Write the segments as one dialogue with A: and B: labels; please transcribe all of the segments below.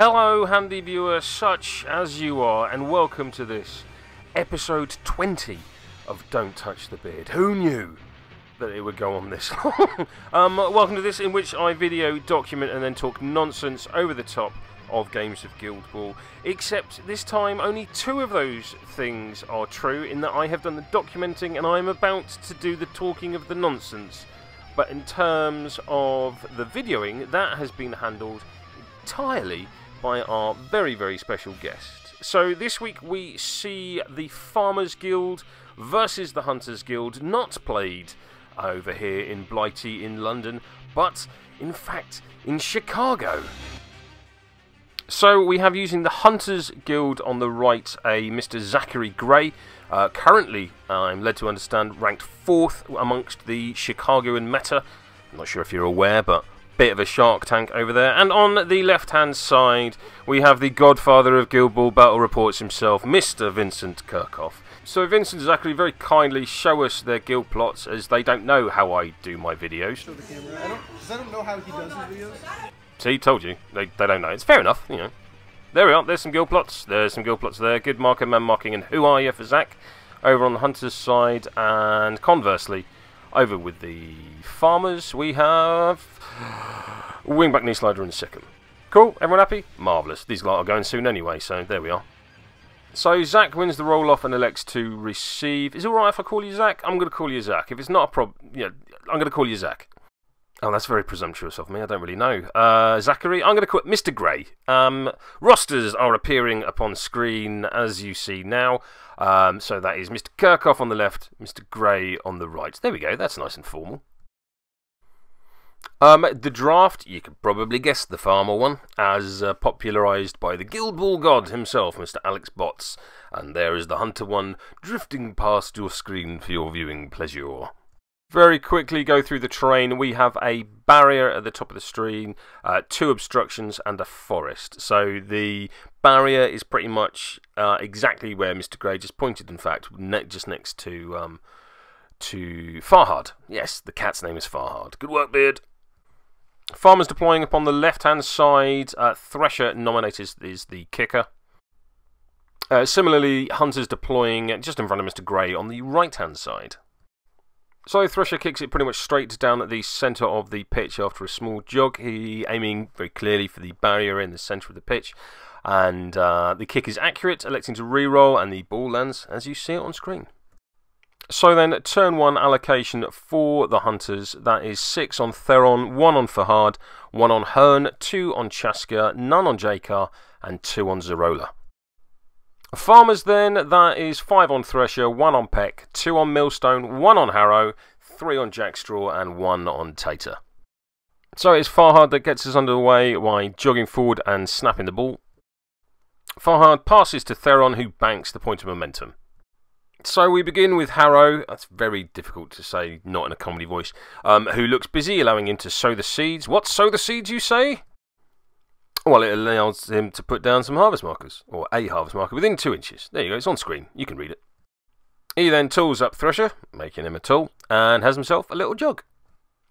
A: Hello, handy viewer, such as you are, and welcome to this episode 20 of Don't Touch the Beard. Who knew that it would go on this long? Welcome to this, in which I video, document, and then talk nonsense over the top of games of Guild Ball. Except this time, only two of those things are true, in that I have done the documenting and I am about to do the talking of the nonsense. But in terms of the videoing, that has been handled entirely by our very, very special guest. So this week we see the Farmers Guild versus the Hunters Guild, not played over here in Blighty in London, but in fact in Chicago. So we have, using the Hunters Guild on the right, a Mr. Zachary Gray, currently, I'm led to understand, ranked 4th amongst the Chicagoan meta. I'm not sure if you're aware, but bit of a shark tank over there. And on the left-hand side, we have the godfather of Guild Ball Battle Reports himself, Mr. Vincent Kirchhoff. So Vincent and Zachary very kindly show us their guild plots, as they don't know how I do my videos.
B: Show the camera. I don't know how he does his videos.
A: See, told you. They don't know. It's fair enough, you know. There we are. There's some guild plots. There's some guild plots there. Good marker, man marking, and who are you for Zach? Over on the Hunters side, and conversely, over with the Farmers, we have wingback knee slider in second. Cool, everyone happy? Marvellous. These lot are going soon anyway, so there we are. So Zach wins the roll-off and elects to receive. Is it alright if I call you Zach? I'm going to call you Zach. If it's not a problem, yeah, I'm going to call you Zach. Oh, that's very presumptuous of me. I don't really know. Zachary, I'm going to call it Mr. Gray. Rosters are appearing upon screen, as you see now. So that is Mr. Kirchhoff on the left, Mr. Gray on the right. There we go. That's nice and formal. The draft, you could probably guess the farmer one, as popularised by the Guild Ball god himself, Mr. Alex Botts. And there is the Hunter one, drifting past your screen for your viewing pleasure. Very quickly go through the terrain. We have a barrier at the top of the screen, 2 obstructions and a forest. So the barrier is pretty much exactly where Mr. Gray just pointed, in fact, just next to Farhad. Yes, the cat's name is Farhad. Good work, Beard. Farmers deploying upon the left-hand side. Thresher nominated is the kicker. Similarly, Hunters deploying just in front of Mr. Gray on the right-hand side. So Thresher kicks it pretty much straight down at the centre of the pitch after a small jog. He aiming very clearly for the barrier in the centre of the pitch. And the kick is accurate, electing to re-roll, and the ball lands as you see it on screen. So then, turn 1 allocation for the Hunters. That is 6 on Theron, 1 on Fahad, 1 on Hearn, 2 on Chaska, none on Jakar, and 2 on Zerola. Farmers then, that is 5 on Thresher, 1 on Peck, 2 on Millstone, 1 on Harrow, 3 on Jackstraw, and 1 on Tater. So it's Farhad that gets us underway by jogging forward and snapping the ball. Farhad passes to Theron, who banks the point of momentum. So we begin with Harrow, that's very difficult to say, not in a comedy voice, who looks busy, allowing him to sow the seeds. What, sow the seeds, you say? Well, it allows him to put down some harvest markers, or a harvest marker, within 2 inches. There you go, it's on screen, you can read it. He then tools up Thresher, making him a tool, and has himself a little jog.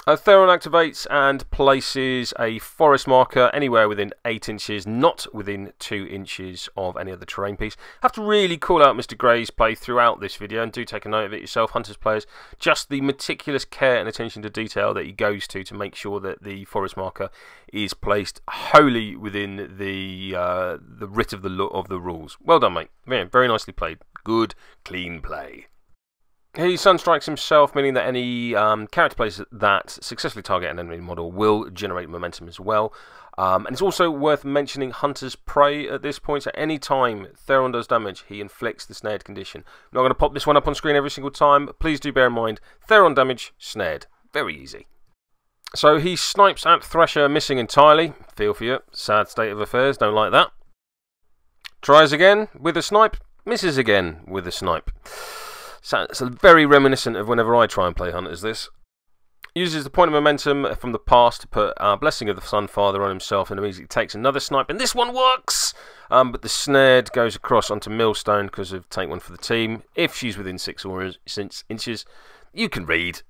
A: Theron activates and places a forest marker anywhere within 8 inches, not within 2 inches of any other terrain piece. Have to really call out Mr. Gray's play throughout this video, and do take a note of it yourself, Hunters players. Just the meticulous care and attention to detail that he goes to make sure that the forest marker is placed wholly within the writ of the rules. Well done, mate. Yeah, very nicely played. Good, clean play. He sunstrikes himself, meaning that any character plays that successfully target an enemy model will generate momentum as well. And it's also worth mentioning Hunter's Prey at this point. At any time Theron does damage, he inflicts the snared condition. I'm not going to pop this one up on screen every single time. Please do bear in mind, Theron damage, snared. Very easy. So he snipes at Thresher, missing entirely. Feel for you. Sad state of affairs, don't like that. Tries again with a snipe, misses again with a snipe. So it's very reminiscent of whenever I try and play Hunters, this. Uses the point of momentum from the past to put Blessing of the Sun Father on himself, and immediately takes another snipe, and this one works! But the snared goes across onto Millstone because of take one for the team. If she's within 6 inches, you can read.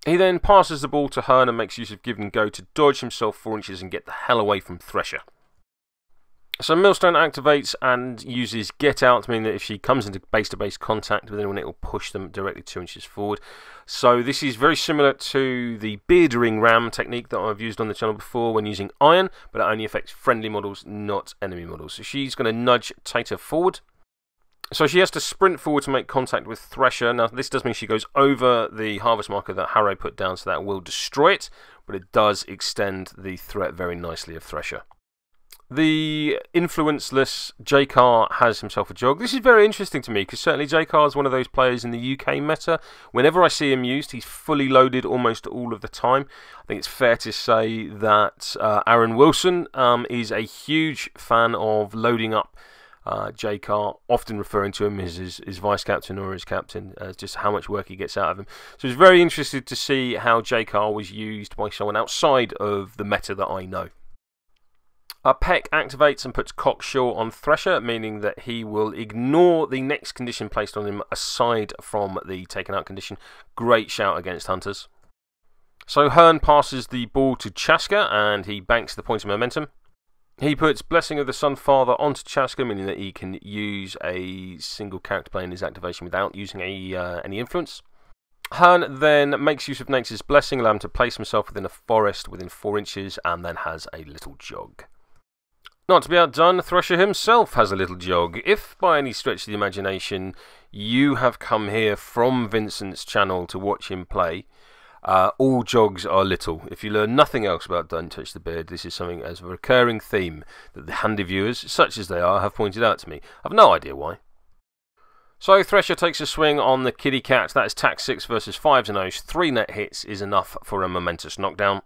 A: He then passes the ball to Hearn and makes use of give and go to dodge himself 4 inches and get the hell away from Thresher. So Millstone activates and uses Get Out to mean that if she comes into base-to-base contact with anyone, it will push them directly 2 inches forward. So this is very similar to the Beard Ring Ram technique that I've used on the channel before when using Iron, but it only affects friendly models, not enemy models. So she's going to nudge Tater forward. So she has to sprint forward to make contact with Thresher. Now this does mean she goes over the harvest marker that Harrow put down, so that will destroy it, but it does extend the threat very nicely of Thresher. The influenceless J-Car has himself a jog. This is very interesting to me because certainly J-Car is one of those players in the UK meta. Whenever I see him used, he's fully loaded almost all of the time. I think it's fair to say that Aaron Wilson is a huge fan of loading up J-Car, often referring to him as his vice-captain or his captain, just how much work he gets out of him. So it's very interested to see how J-Car was used by someone outside of the meta that I know. Peck activates and puts Cocksure on Thresher, meaning that he will ignore the next condition placed on him aside from the taken out condition. Great shout against Hunters. So Hearn passes the ball to Chaska and he banks the point of momentum. He puts Blessing of the Sunfather onto Chaska, meaning that he can use a single character play in his activation without using any influence. Hearn then makes use of Nature's Blessing, allowing him to place himself within a forest within 4 inches, and then has a little jog. Not to be outdone, Thresher himself has a little jog. If by any stretch of the imagination you have come here from Vincent's channel to watch him play, all jogs are little. If you learn nothing else about Don't Touch the Beard, this is something as a recurring theme that the handy viewers, such as they are, have pointed out to me. I've no idea why. So Thresher takes a swing on the Kitty Cat. That is tax 6 versus 5's and O's. 3 net hits is enough for a momentous knockdown.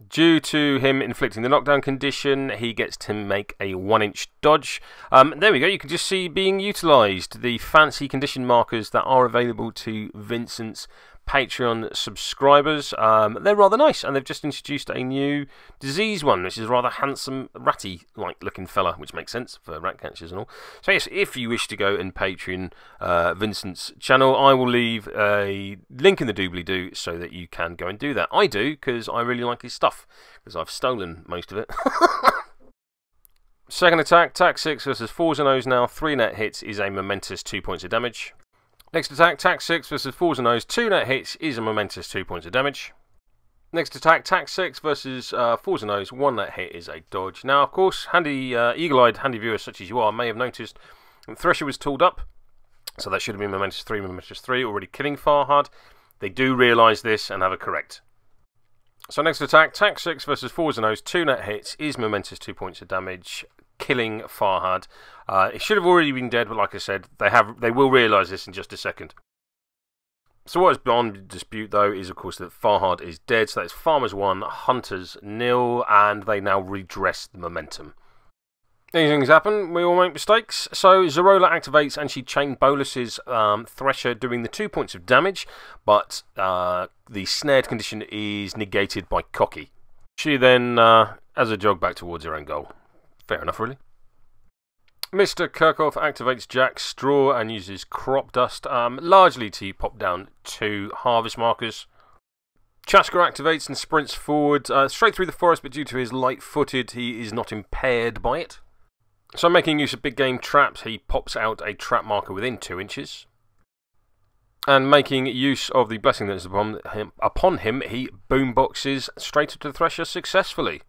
A: Due to him inflicting the knockdown condition, he gets to make a 1-inch dodge. There we go, you can just see being utilised the fancy condition markers that are available to Vincent's Patreon subscribers. They're rather nice, and they've just introduced a new disease one, which is a rather handsome, ratty-like looking fella, which makes sense for rat catchers and all. So yes, if you wish to go and Patreon Vincent's channel, I will leave a link in the doobly-doo so that you can go and do that. I do, because I really like his stuff, because I've stolen most of it. Second attack, tax 6 versus 4's and O's now. 3 net hits is a momentous 2 points of damage. Next attack, tax 6 versus 4's and O's. 2 net hits is a momentous 2 points of damage. Next attack, tax 6 versus 4's and O's. 1 net hit is a dodge. Now, of course, eagle-eyed handy viewers such as you are may have noticed that Thresher was tooled up. So that should have been momentous 3, already killing Farhad. They do realise this and have it correct. So next attack, tax 6 versus 4's and O's. 2 net hits is momentous 2 points of damage, killing Farhad. It should have already been dead, but like I said, they will realise this in just a second. So what is beyond dispute, though, is of course that Farhad is dead. So that's Farmers 1, Hunters 0, and they now redress the momentum. These things happen, we all make mistakes. So Zerola activates and she chain boluses Thresher, doing the 2 points of damage, but the snared condition is negated by Cocky. She then has a jog back towards her own goal. Fair enough, really. Mr. Kirchhoff activates Jack's Straw and uses Crop Dust, largely to pop down 2 harvest markers. Chaska activates and sprints forward, straight through the forest, but due to his light-footed, he is not impaired by it. So making use of big game traps, he pops out a trap marker within 2 inches. And making use of the blessing that is upon him, he boomboxes straight to the Thresher successfully.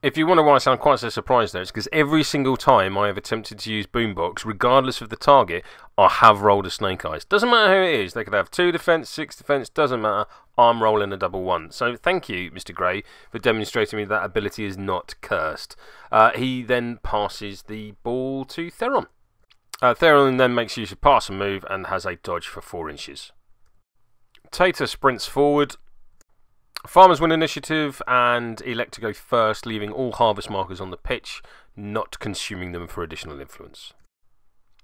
A: If you wonder why I sound quite so surprised there, it's because every single time I have attempted to use Boombox, regardless of the target, I have rolled a Snake Eyes. Doesn't matter who it is, they could have 2 defense, 6 defense, doesn't matter, I'm rolling a double 1. So thank you, Mr. Gray, for demonstrating me that ability is not cursed. He then passes the ball to Theron. Theron then makes use of pass and move and has a dodge for 4 inches. Tater sprints forward. Farmers win initiative and elect to go first, leaving all harvest markers on the pitch, not consuming them for additional influence.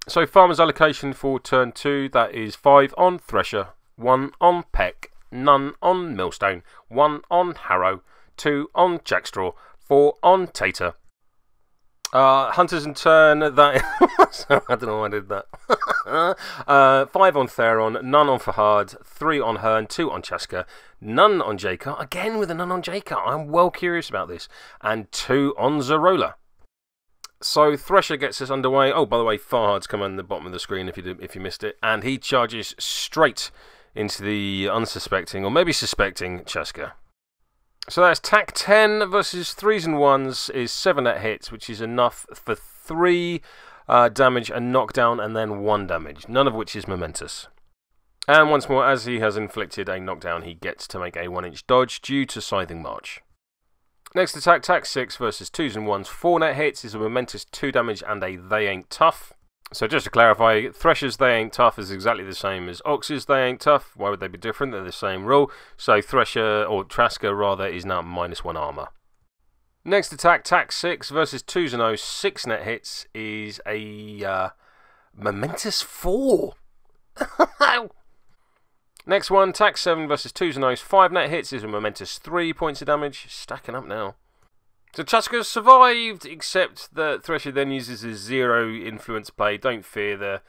A: So Farmers allocation for turn 2, that is 5 on Thresher, 1 on Peck, none on Millstone, 1 on Harrow, 2 on Jackstraw, 4 on Tater. Hunters in turn, that I don't know why I did that. 5 on Theron, none on Farhad, 3 on Hearn, 2 on Chaska, none on J-Car, again with a none on J-Car, I'm well curious about this, and 2 on Zerola. So Thresher gets us underway. Oh, by the way, Farhad's come on the bottom of the screen if you missed it, and he charges straight into the unsuspecting, or maybe suspecting, Chaska. So that's attack 10 versus 3s and 1s is 7 net hits, which is enough for 3 damage, a knockdown, and then 1 damage, none of which is momentous. And once more, as he has inflicted a knockdown, he gets to make a 1-inch dodge due to Scything March. Next attack, attack 6 versus 2s and 1s, 4 net hits is a momentous 2 damage and a They Ain't Tough. So just to clarify, Thresher's They Ain't Tough is exactly the same as Ox's They Ain't Tough. Why would they be different? They're the same rule. So Thresher, or Chaska rather, is now -1 armor. Next attack, attack 6 versus 2s and 0s, 6 net hits is a momentous 4. Next one, attack 7 versus 2s and 0s, 5 net hits is a momentous 3 points of damage. Stacking up now. So Chaska survived, except that Thresher then uses his 0 influence play, Don't Fear,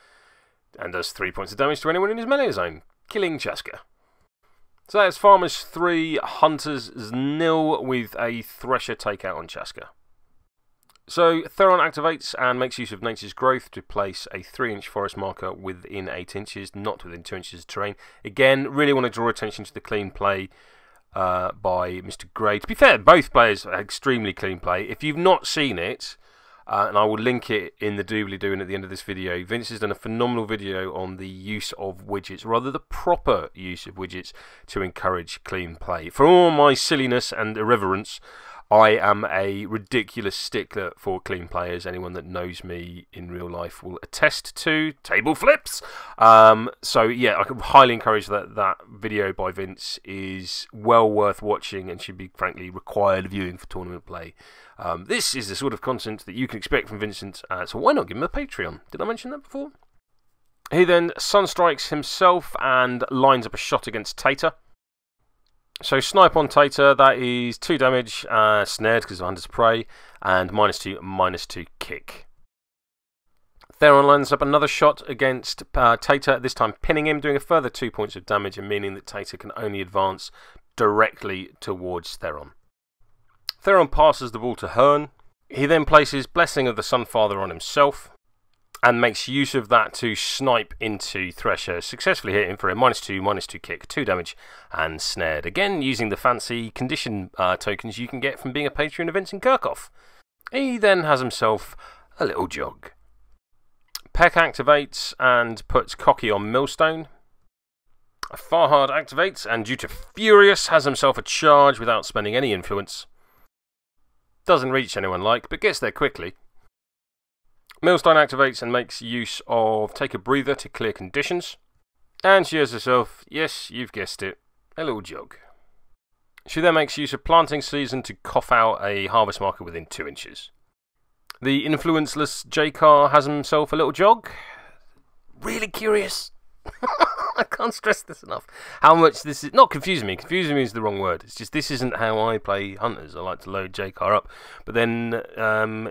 A: and does 3 points of damage to anyone in his melee zone, killing Chaska. So that's Farmers 3, Hunters 0 with a Thresher takeout on Chaska. So Theron activates and makes use of Nature's Growth to place a 3-inch forest marker within 8 inches, not within 2 inches of terrain. Again, really want to draw attention to the clean play by Mr. Gray. To be fair, both players are extremely clean play. If you've not seen it, and I will link it in the Doobly-Do and at the end of this video, Vince has done a phenomenal video on the use of widgets, rather the proper use of widgets to encourage clean play. For all my silliness and irreverence, I am a ridiculous stickler for clean players. Anyone that knows me in real life will attest to table flips. So yeah, I can highly encourage that video by Vince is well worth watching and should be frankly required viewing for tournament play. This is the sort of content that you can expect from Vincent, so why not give him a Patreon? Did I mention that before? He then sunstrikes himself and lines up a shot against Tater. So snipe on Tater, that is 2 damage, snared because of Hunter's Prey, and -2/-2 kick. Theron lines up another shot against Tater, this time pinning him, doing a further 2 points of damage, and meaning that Tater can only advance directly towards Theron. Theron passes the ball to Hearn. He then places Blessing of the Sunfather on himself, and makes use of that to snipe into Thresher, successfully hitting for a -2/-2 kick, 2 damage, and snared. Again, using the fancy condition tokens you can get from being a Patreon of Vincent Kirchhoff. He then has himself a little jog. Peck activates and puts Cocky on Millstone. Farhad activates and, due to Furious, has himself a charge without spending any influence. Doesn't reach anyone but gets there quickly. Millstone activates and makes use of Take a Breather to clear conditions. And she has herself, yes, you've guessed it, a little jog. She then makes use of Planting Season to cough out a harvest marker within 2 inches. The influenceless J-Car has himself a little jog. Really curious. I can't stress this enough. How much this is not confusing me. Confusing me is the wrong word. It's just this isn't how I play Hunters. I like to load J-Car up. But then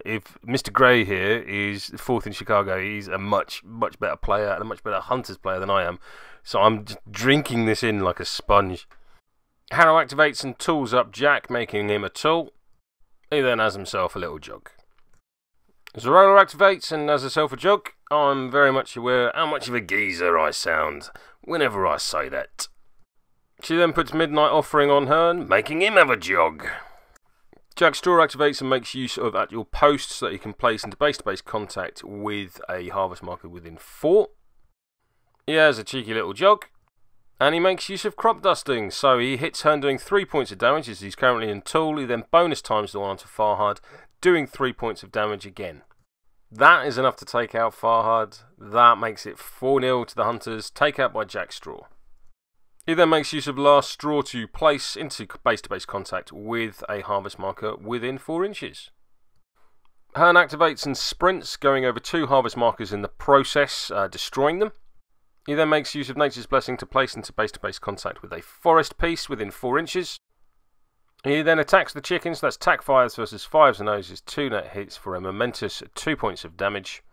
A: if Mr. Gray here is 4th in Chicago, he's a much better player and a much better Hunters player than I am. So I'm just drinking this in like a sponge. Harrow activates and tools up Jack, making him a tool. He then has himself a little jog. Zorola activates and has herself a jog. I'm very much aware how much of a geezer I sound whenever I say that. She then puts Midnight Offering on Hearn, making him have a jog. Jack Straw activates and makes use of at your post so that he can place into base-to-base contact with a harvest marker within 4. He has a cheeky little jog. And he makes use of Crop Dusting, so he hits Hearn doing 3 points of damage as he's currently in Tool. He then bonus times the one onto Farhad, doing 3 points of damage again. That is enough to take out Farhad. That makes it 4-0 to the Hunters, take out by Jack Straw. He then makes use of Last Straw to place into base-to-base contact with a harvest marker within 4 inches. Hearn activates and sprints, going over 2 harvest markers in the process, destroying them. He then makes use of Nature's Blessing to place into base-to-base contact with a forest piece within 4 inches. He then attacks the chickens, that's attack 5s versus 5s and 0s, 2 net hits for a momentous 2 points of damage.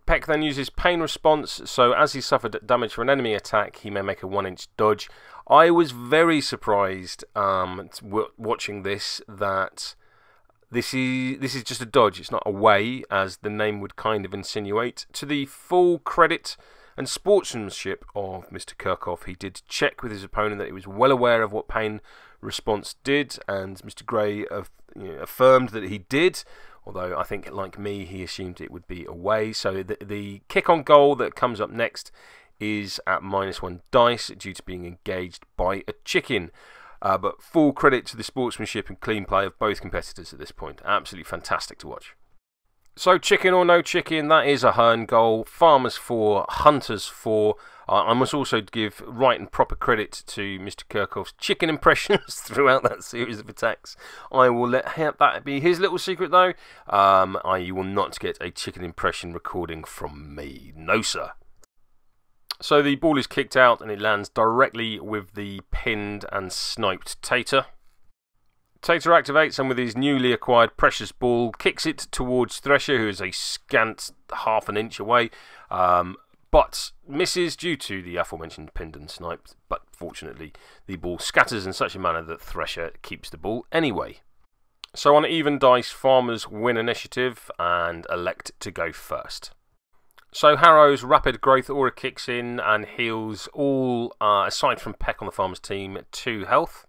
A: Peck then uses Pain Response, so as he suffered damage from an enemy attack, he may make a 1-inch dodge. I was very surprised watching this that This is just a dodge. It's not away, as the name would kind of insinuate. To the full credit and sportsmanship of Mr. Kirchhoff, he did check with his opponent that he was well aware of what pain response did, and Mr. Gray affirmed that he did, although I think, like me, he assumed it would be away. So the kick on goal that comes up next is at -1 dice due to being engaged by a chicken. But full credit to the sportsmanship and clean play of both competitors at this point. Absolutely fantastic to watch. So chicken or no chicken, that is a Hearn goal. Farmers 4, Hunters 4. I must also give right and proper credit to Mr. Kirchhoff's chicken impressions throughout that series of attacks. I will let that be his little secret though. You will not get a chicken impression recording from me. No sir. So the ball is kicked out and it lands directly with the pinned and sniped Tater. Tater activates and with his newly acquired precious ball kicks it towards Thresher, who is a scant half an inch away, but misses due to the aforementioned pinned and sniped. But fortunately the ball scatters in such a manner that Thresher keeps the ball anyway. So on even dice, Farmers win initiative and elect to go first. So Harrow's rapid growth aura kicks in and heals all, aside from Peck on the Farmers team, 2 health.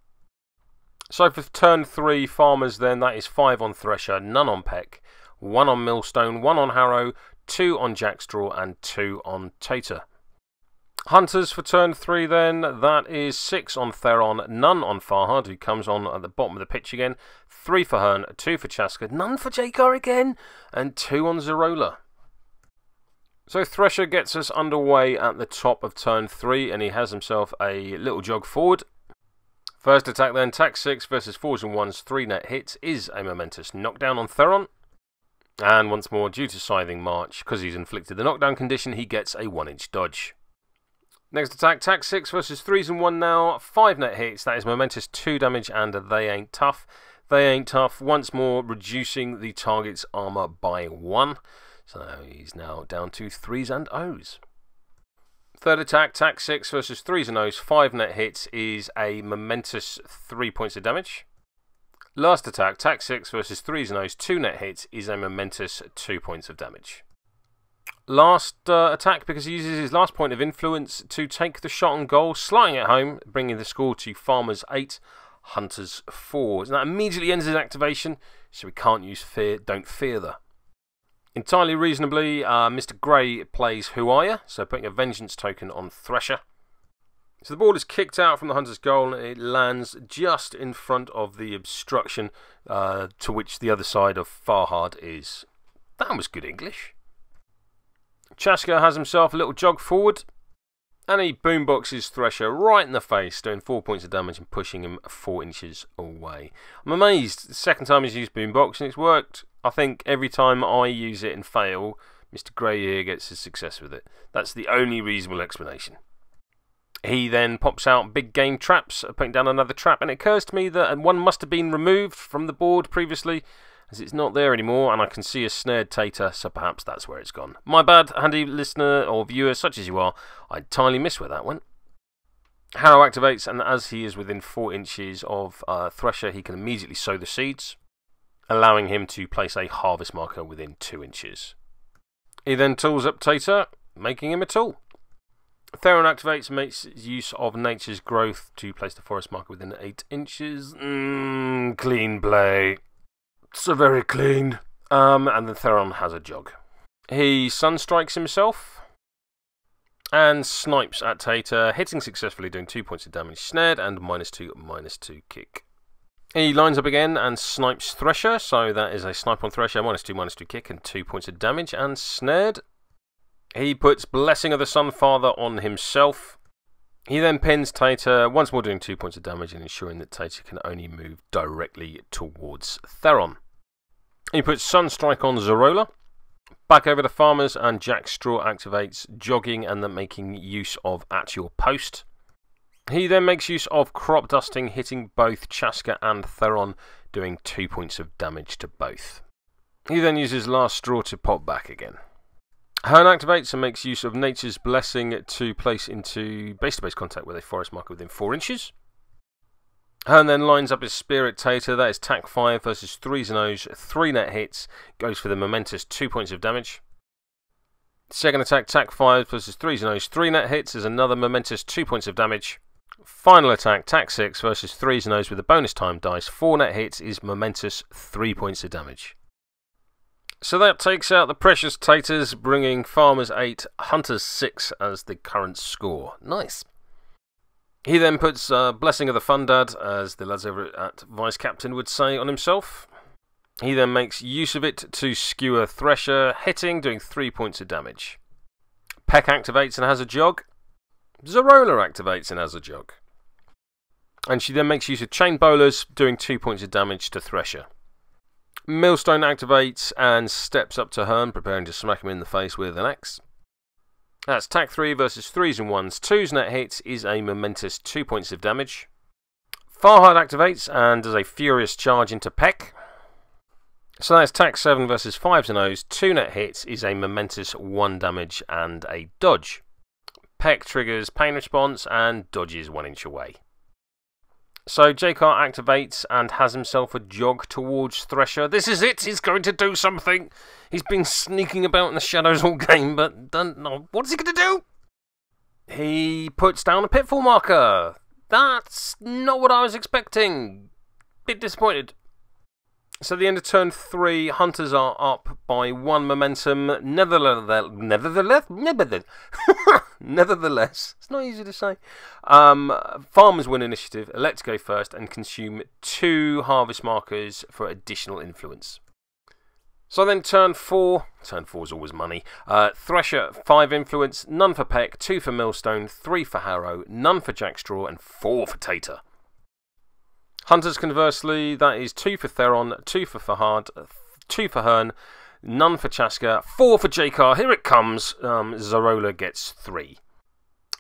A: So for turn 3, Farmers then, that is 5 on Thresher, none on Peck, 1 on Millstone, 1 on Harrow, 2 on Jackstraw and 2 on Tater. Hunters for turn 3 then, that is 6 on Theron, none on Farhad, who comes on at the bottom of the pitch again, 3 for Hearn, 2 for Chaska, none for Jakar again, and 2 on Zerola. So Thresher gets us underway at the top of turn 3 and he has himself a little jog forward. First attack then, tack 6 versus 4s and 1s, 3 net hits is a momentous knockdown on Theron. And once more, due to Scything March, because he's inflicted the knockdown condition, he gets a 1-inch dodge. Next attack, tack 6 versus 3s and 1 now, 5 net hits, that is momentous 2 damage and they ain't tough. They ain't tough, once more reducing the target's armour by 1. So he's now down to 3s and O's. Third attack, tack 6 versus 3s and O's, 5 net hits is a momentous 3 points of damage. Last attack, tack 6 versus 3s and O's, 2 net hits is a momentous 2 points of damage. Last attack, because he uses his last point of influence to take the shot on goal, sliding it home, bringing the score to Farmers 8, Hunters 4. And that immediately ends his activation, so we can't use fear, don't fear the. Entirely reasonably, Mr. Gray plays Who Are Ya? So putting a Vengeance token on Thresher. So the ball is kicked out from the Hunter's goal and it lands just in front of the obstruction to which the other side of Farhad is. That was good English. Chaska has himself a little jog forward and he boomboxes Thresher right in the face, doing 4 points of damage and pushing him 4 inches away. I'm amazed, the second time he's used boombox and it's worked. I think every time I use it and fail, Mr. Gray here gets his success with it. That's the only reasonable explanation. He then pops out big game traps, putting down another trap, and it occurs to me that one must have been removed from the board previously, as it's not there anymore, and I can see a snared Tater, so perhaps that's where it's gone. My bad, handy listener or viewer, such as you are, I entirely missed where that went. Harrow activates, and as he is within 4 inches of Thresher, he can immediately sow the seeds, allowing him to place a harvest marker within 2 inches. He then tools up Tater, making him a tool. Theron activates and makes use of nature's growth to place the forest marker within 8 inches. Clean play. So very clean. And then Theron has a jog. He sunstrikes himself and snipes at Tater, hitting successfully, doing 2 points of damage, snared, and -2/-2 kick. He lines up again and snipes Thresher, so that is a snipe on Thresher, -2/-2 kick and 2 points of damage, and snared. He puts Blessing of the Sunfather on himself. He then pins Tater, once more doing 2 points of damage and ensuring that Tater can only move directly towards Theron. He puts Sunstrike on Zerola. Back over to Farmers, and Jackstraw activates jogging and then making use of At Your Post. He then makes use of Crop Dusting, hitting both Chaska and Theron, doing 2 points of damage to both. He then uses Last Straw to pop back again. Hearn activates and makes use of Nature's Blessing to place into base-to-base contact with a forest marker within 4 inches. Hearn then lines up his spear at Tater. That is tack 5 versus 3 Zenos, 3 net hits, goes for the momentous 2 points of damage. Second attack, tack 5 versus 3 Zenos, 3 net hits is another momentous 2 points of damage. Final attack, tack 6 versus 3 Zenos with a bonus time dice, 4 net hits is momentous 3 points of damage. So that takes out the precious Taters, bringing Farmers 8, Hunters 6 as the current score. Nice. He then puts Blessing of the Fun Dad, as the lads over at Vice Captain would say, on himself. He then makes use of it to skewer Thresher, hitting, doing 3 points of damage. Peck activates and has a jog. Zarola activates and has a jog. And she then makes use of Chain Bowlers, doing 2 points of damage to Thresher. Millstone activates and steps up to Hearn, preparing to smack him in the face with an axe. That's tack 3 versus 3s and 1s. 2's net hits is a momentous 2 points of damage. Farhad activates and does a furious charge into Peck. So that's tack 7 versus 5s and O's. 2 net hits is a momentous 1 damage and a dodge. Peck triggers pain response and dodges 1 inch away. So J-Car activates and has himself a jog towards Thresher. This is it! He's going to do something! He's been sneaking about in the shadows all game, but don't know. What's he going to do? He puts down a pitfall marker. That's not what I was expecting. Bit disappointed. So at the end of turn 3, Hunters are up by 1 momentum. Nevertheless, it's not easy to say. Farmers win initiative, elect to go first, and consume 2 harvest markers for additional influence. So then turn 4 is always money. Thresher, 5 influence, none for Peck, 2 for Millstone, 3 for Harrow, none for Jackstraw, and 4 for Tater. Hunters, conversely, that is 2 for Theron, 2 for Farhad, 2 for Hearn, none for Chaska, 4 for J-Car. Here it comes. Zarola gets 3.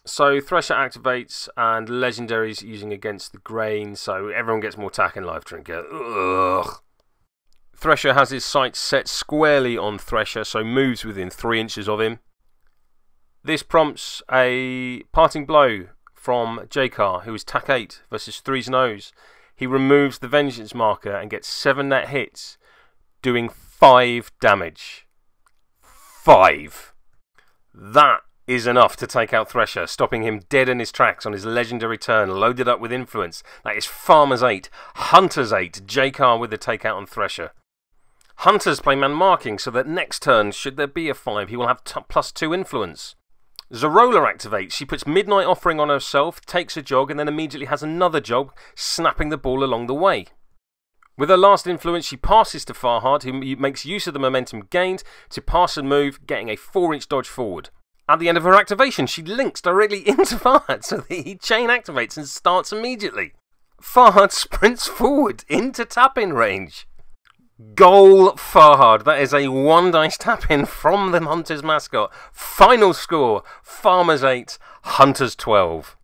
A: So Thresher activates and legendaries using against the grain, so everyone gets more attack and life drinker. Ugh. Thresher has his sights set squarely on Thresher, so moves within 3 inches of him. This prompts a parting blow from J-Car, who is tack 8 versus 3's nose. He removes the Vengeance marker and gets 7 net hits, doing 5 damage. 5. That is enough to take out Thresher, stopping him dead in his tracks on his legendary turn, loaded up with influence. That is Farmers 8, Hunters 8, J-Car with the takeout on Thresher. Hunters play man marking, so that next turn, should there be a 5, he will have +2 influence. Zarola activates. She puts Midnight Offering on herself, takes a jog, and then immediately has another jog, snapping the ball along the way. With her last influence, she passes to Farhad, who makes use of the momentum gained to pass and move, getting a 4-inch dodge forward. At the end of her activation, she links directly into Farhad, so that he chain activates and starts immediately. Farhad sprints forward into tap-in range. Goal Farhad. That is a 1 dice tap-in from the Hunters mascot. Final score, Farmers 8, Hunters 12.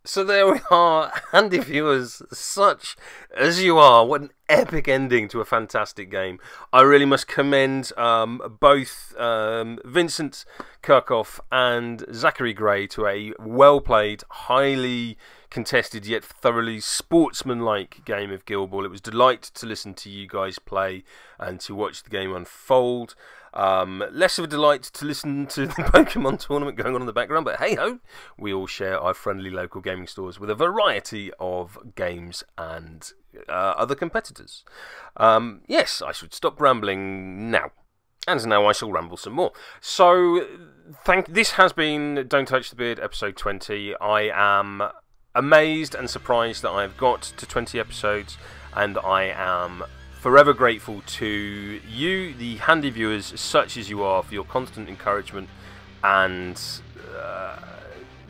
A: So there we are, handy viewers, such as you are. What an epic ending to a fantastic game. I really must commend both Vincent Kirchhoff and Zachary Gray to a well-played, highly contested yet thoroughly sportsmanlike game of Guild Ball. It was a delight to listen to you guys play and to watch the game unfold. Less of a delight to listen to the Pokemon tournament going on in the background, but hey ho, we all share our friendly local gaming stores with a variety of games and other competitors. Yes, I should stop rambling now. And now I shall ramble some more. So, this has been Don't Touch the Beard, episode 20. I am amazed and surprised that I've got to 20 episodes, and I am forever grateful to you, the handy viewers, such as you are, for your constant encouragement and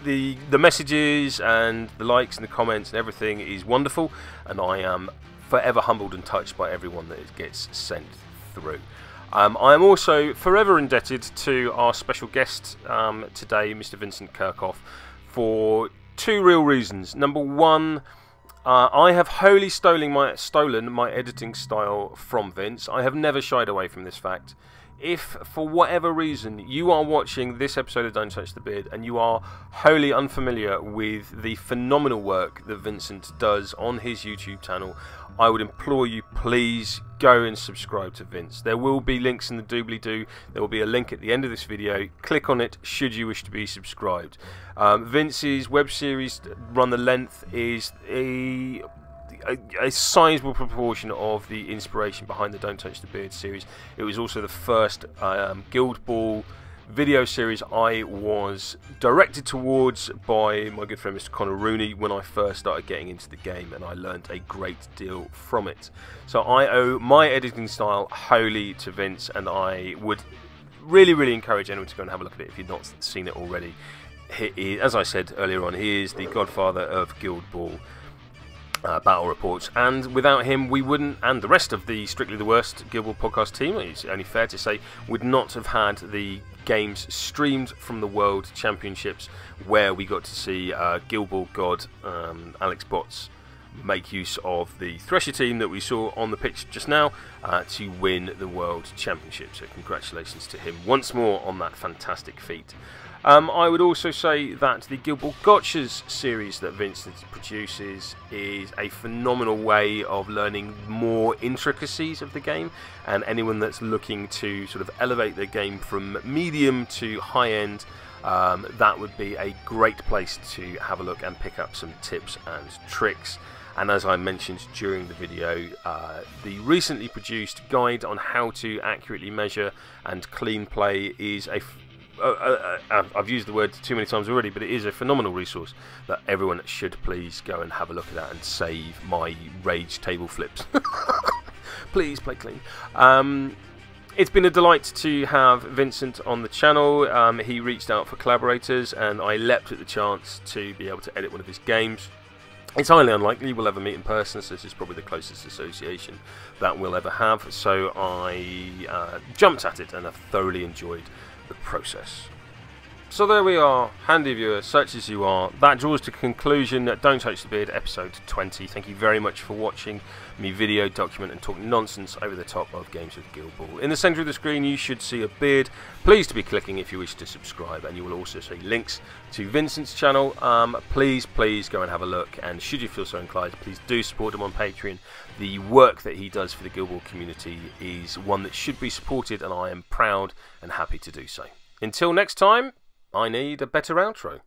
A: the messages and the likes and the comments and everything is wonderful, and I am forever humbled and touched by everyone that it gets sent through. I am also forever indebted to our special guest today, Mr. Vincent Kirchhoff, for 2 real reasons. Number 1, I have wholly stolen my editing style from Vince. I have never shied away from this fact. If, for whatever reason, you are watching this episode of Don't Touch the Beard and you are wholly unfamiliar with the phenomenal work that Vincent does on his YouTube channel, I would implore you, please go and subscribe to Vince. There will be links in the Doobly-Do. There will be a link at the end of this video. Click on it should you wish to be subscribed. Vince's web series, Run the Length, is a sizable proportion of the inspiration behind the Don't Touch the Beard series. It was also the first Guild Ball video series I was directed towards by my good friend Mr. Connor Rooney when I first started getting into the game, and I learned a great deal from it. So I owe my editing style wholly to Vince, and I would really encourage anyone to go and have a look at it if you've not seen it already. As I said earlier on, he is the godfather of Guild Ball battle reports, and without him we wouldn't, and the rest of the Strictly the Worst Guild Ball podcast team, it's only fair to say, would not have had the games streamed from the World Championships, where we got to see Guild Ball god Alex Botts make use of the Thresher team that we saw on the pitch just now to win the World Championship. So congratulations to him once more on that fantastic feat. I would also say that the Guild Ball Gotchas series that Vincent produces is a phenomenal way of learning more intricacies of the game, and anyone that's looking to sort of elevate their game from medium to high end, that would be a great place to have a look and pick up some tips and tricks. And as I mentioned during the video, the recently produced guide on how to accurately measure and clean play is I've used the word too many times already, but it is a phenomenal resource that everyone should please go and have a look at that and save my rage table flips. Please play clean. It's been a delight to have Vincent on the channel. He reached out for collaborators and I leapt at the chance to be able to edit one of his games. It's highly unlikely we'll ever meet in person, so this is probably the closest association that we'll ever have. So I jumped at it and have thoroughly enjoyed the process. So there we are, handy viewer, such as you are. That draws to conclusion Don't Touch the Beard episode 20. Thank you very much for watching me video, document and talk nonsense over the top of games with Guild Ball. In the centre of the screen you should see a beard. Please to be clicking if you wish to subscribe, and you will also see links to Vincent's channel. Please go and have a look, and should you feel so inclined, please do support him on Patreon. The work that he does for the Guild Ball community is one that should be supported, and I am proud and happy to do so. Until next time, I need a better outro.